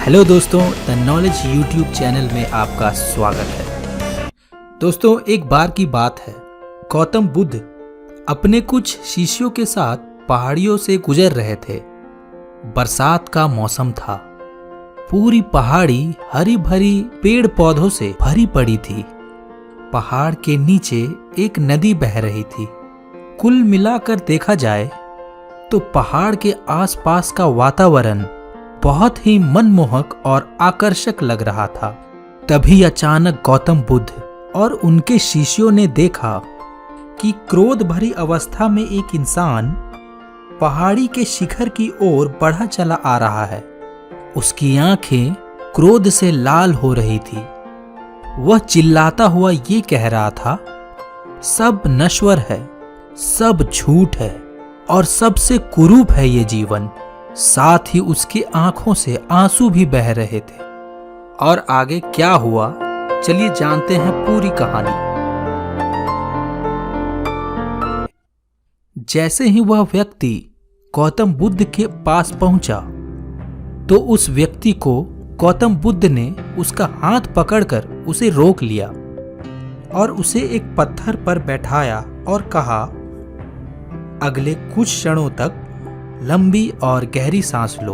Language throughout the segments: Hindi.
हेलो दोस्तों, द नॉलेज यूट्यूब चैनल में आपका स्वागत है। दोस्तों, एक बार की बात है, गौतम बुद्ध अपने कुछ शिष्यों के साथ पहाड़ियों से गुजर रहे थे। बरसात का मौसम था। पूरी पहाड़ी हरी भरी पेड़ पौधों से भरी पड़ी थी। पहाड़ के नीचे एक नदी बह रही थी। कुल मिलाकर देखा जाए तो पहाड़ के आसपास का वातावरण बहुत ही मनमोहक और आकर्षक लग रहा था। तभी अचानक गौतम बुद्ध और उनके शिष्यों ने देखा कि क्रोध भरी अवस्था में एक इंसान पहाड़ी के शिखर की ओर बढ़ा चला आ रहा है। उसकी आंखें क्रोध से लाल हो रही थी। वह चिल्लाता हुआ ये कह रहा था, सब नश्वर है, सब झूठ है और सबसे कुरूप है ये जीवन। साथ ही उसकी आंखों से आंसू भी बह रहे थे। और आगे क्या हुआ, चलिए जानते हैं पूरी कहानी। जैसे ही वह व्यक्ति गौतम बुद्ध के पास पहुंचा तो उस व्यक्ति को गौतम बुद्ध ने उसका हाथ पकड़कर उसे रोक लिया और उसे एक पत्थर पर बैठाया और कहा, अगले कुछ क्षणों तक लंबी और गहरी सांस लो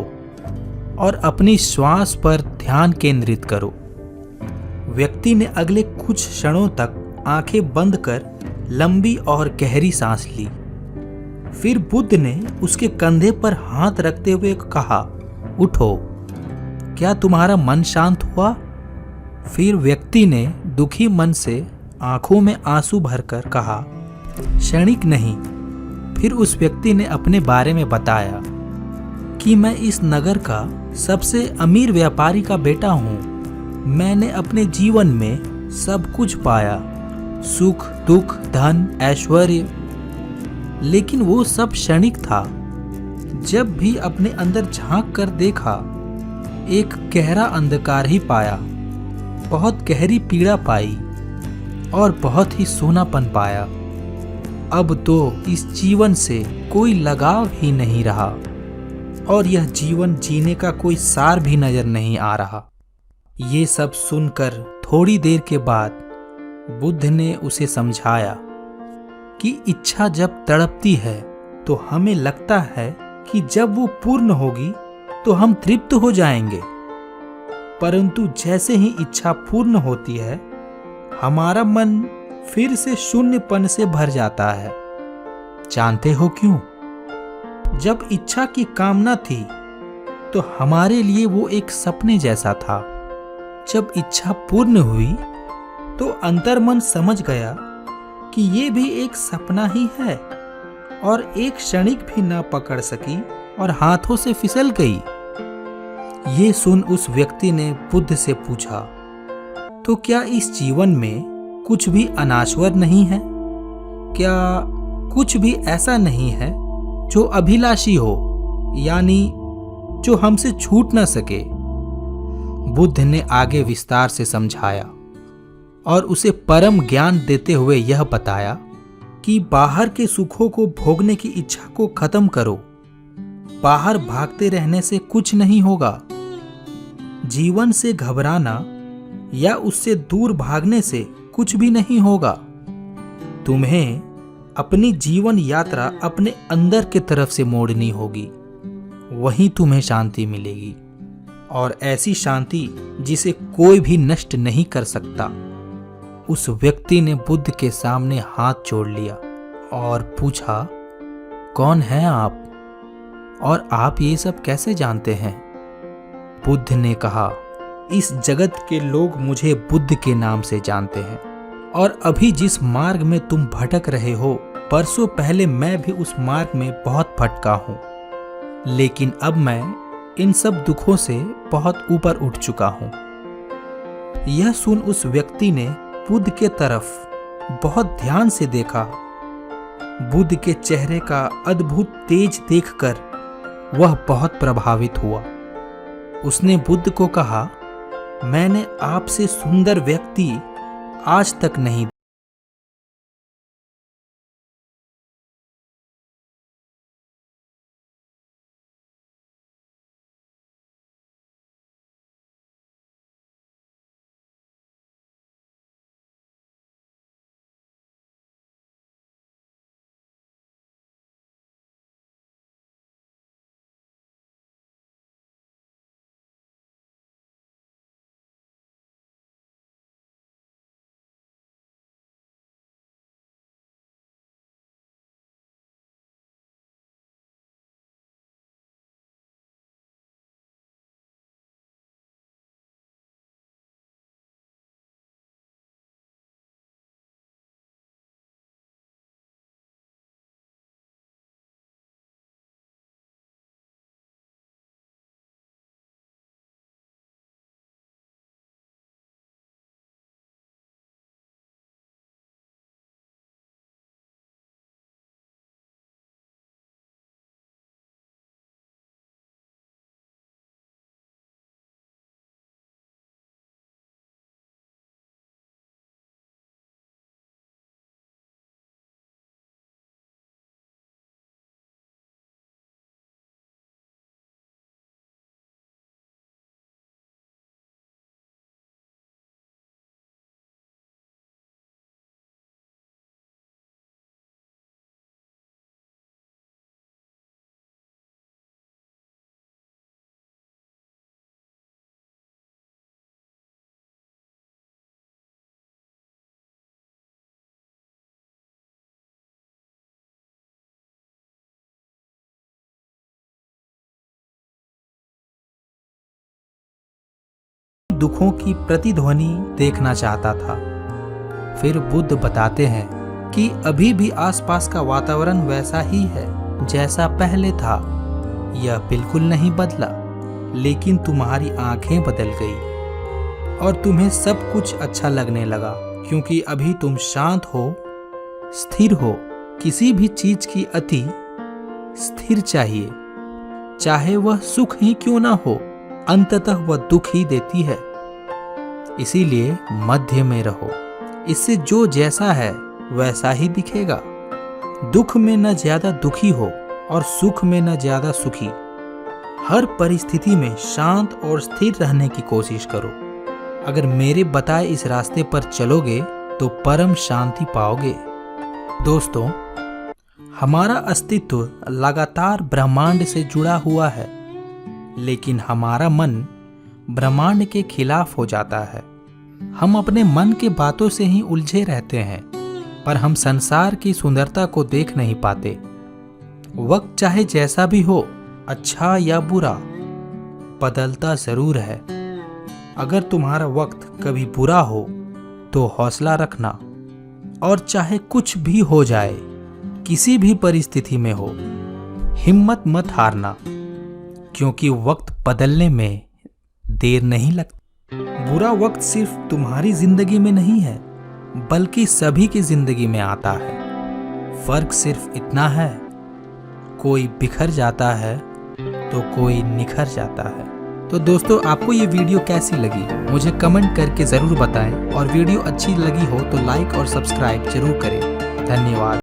और अपनी श्वास पर ध्यान केंद्रित करो। व्यक्ति ने अगले कुछ क्षणों तक आंखें बंद कर लंबी और गहरी सांस ली। फिर बुद्ध ने उसके कंधे पर हाथ रखते हुए कहा, उठो, क्या तुम्हारा मन शांत हुआ? फिर व्यक्ति ने दुखी मन से आंखों में आंसू भरकर कहा, क्षणिक नहीं। फिर उस व्यक्ति ने अपने बारे में बताया कि मैं इस नगर का सबसे अमीर व्यापारी का बेटा हूँ। मैंने अपने जीवन में सब कुछ पाया, सुख, दुख, धन, ऐश्वर्य, लेकिन वो सब क्षणिक था। जब भी अपने अंदर झांक कर देखा, एक गहरा अंधकार ही पाया, बहुत गहरी पीड़ा पाई और बहुत ही सोनापन पाया। अब तो इस जीवन से कोई लगाव ही नहीं रहा और यह जीवन जीने का कोई सार भी नजर नहीं आ रहा। ये सब सुनकर थोड़ी देर के बाद बुद्ध ने उसे समझाया कि इच्छा जब तड़पती है तो हमें लगता है कि जब वो पूर्ण होगी तो हम तृप्त हो जाएंगे, परंतु जैसे ही इच्छा पूर्ण होती है, हमारा मन फिर से शून्यपन से भर जाता है। जानते हो क्यों? जब इच्छा की कामना थी तो हमारे लिए वो एक सपने जैसा था। जब इच्छा पूर्ण हुई तो अंतर्मन समझ गया कि ये भी एक सपना ही है और एक क्षणिक भी न पकड़ सकी और हाथों से फिसल गई। ये सुन उस व्यक्ति ने बुद्ध से पूछा, तो क्या इस जीवन में कुछ भी अनाश्वर नहीं है? क्या कुछ भी ऐसा नहीं है जो अभिलाषी हो, यानी जो हमसे छूट न सके? बुद्ध ने आगे विस्तार से समझाया और उसे परम ज्ञान देते हुए यह बताया कि बाहर के सुखों को भोगने की इच्छा को खत्म करो। बाहर भागते रहने से कुछ नहीं होगा। जीवन से घबराना या उससे दूर भागने से कुछ भी नहीं होगा। तुम्हें अपनी जीवन यात्रा अपने अंदर की तरफ से मोड़नी होगी, वहीं तुम्हें शांति मिलेगी, और ऐसी शांति जिसे कोई भी नष्ट नहीं कर सकता। उस व्यक्ति ने बुद्ध के सामने हाथ जोड़ लिया और पूछा, कौन है आप और आप ये सब कैसे जानते हैं? बुद्ध ने कहा, इस जगत के लोग मुझे बुद्ध के नाम से जानते हैं और अभी जिस मार्ग में तुम भटक रहे हो, बरसों पहले मैं भी उस मार्ग में बहुत भटका हूँ, लेकिन अब मैं इन सब दुखों से बहुत ऊपर उठ चुका हूँ। यह सुन उस व्यक्ति ने बुद्ध के तरफ बहुत ध्यान से देखा। बुद्ध के चेहरे का अद्भुत तेज देखकर वह बहुत प्रभावित हुआ। उसने बुद्ध को कहा, मैंने आपसे सुंदर व्यक्ति आज तक नहीं दुखों की प्रतिध्वनि देखना चाहता था। फिर बुद्ध बताते हैं कि अभी भी आसपास का वातावरण वैसा ही है जैसा पहले था। यह बिल्कुल नहीं बदला, लेकिन तुम्हारी आंखें बदल गई और तुम्हें सब कुछ अच्छा लगने लगा, क्योंकि अभी तुम शांत हो, स्थिर हो। किसी भी चीज की अति स्थिर चाहिए, चाहे वह सुख ही क्यों ना हो, अंततः वह दुख ही देती है। इसीलिए मध्य में रहो, इससे जो जैसा है वैसा ही दिखेगा। दुख में न ज्यादा दुखी हो और सुख में न ज्यादा सुखी। हर परिस्थिति में शांत और स्थिर रहने की कोशिश करो। अगर मेरे बताए इस रास्ते पर चलोगे तो परम शांति पाओगे। दोस्तों, हमारा अस्तित्व लगातार ब्रह्मांड से जुड़ा हुआ है, लेकिन हमारा मन ब्रह्मांड के खिलाफ हो जाता है। हम अपने मन के बातों से ही उलझे रहते हैं, पर हम संसार की सुंदरता को देख नहीं पाते। वक्त चाहे जैसा भी हो, अच्छा या बुरा, बदलता जरूर है। अगर तुम्हारा वक्त कभी बुरा हो तो हौसला रखना, और चाहे कुछ भी हो जाए, किसी भी परिस्थिति में हो, हिम्मत मत हारना, क्योंकि वक्त बदलने में देर नहीं लगती। बुरा वक्त सिर्फ तुम्हारी जिंदगी में नहीं है, बल्कि सभी की जिंदगी में आता है। फर्क सिर्फ इतना है, कोई बिखर जाता है तो कोई निखर जाता है। तो दोस्तों, आपको ये वीडियो कैसी लगी मुझे कमेंट करके ज़रूर बताएं, और वीडियो अच्छी लगी हो तो लाइक और सब्सक्राइब जरूर करें। धन्यवाद।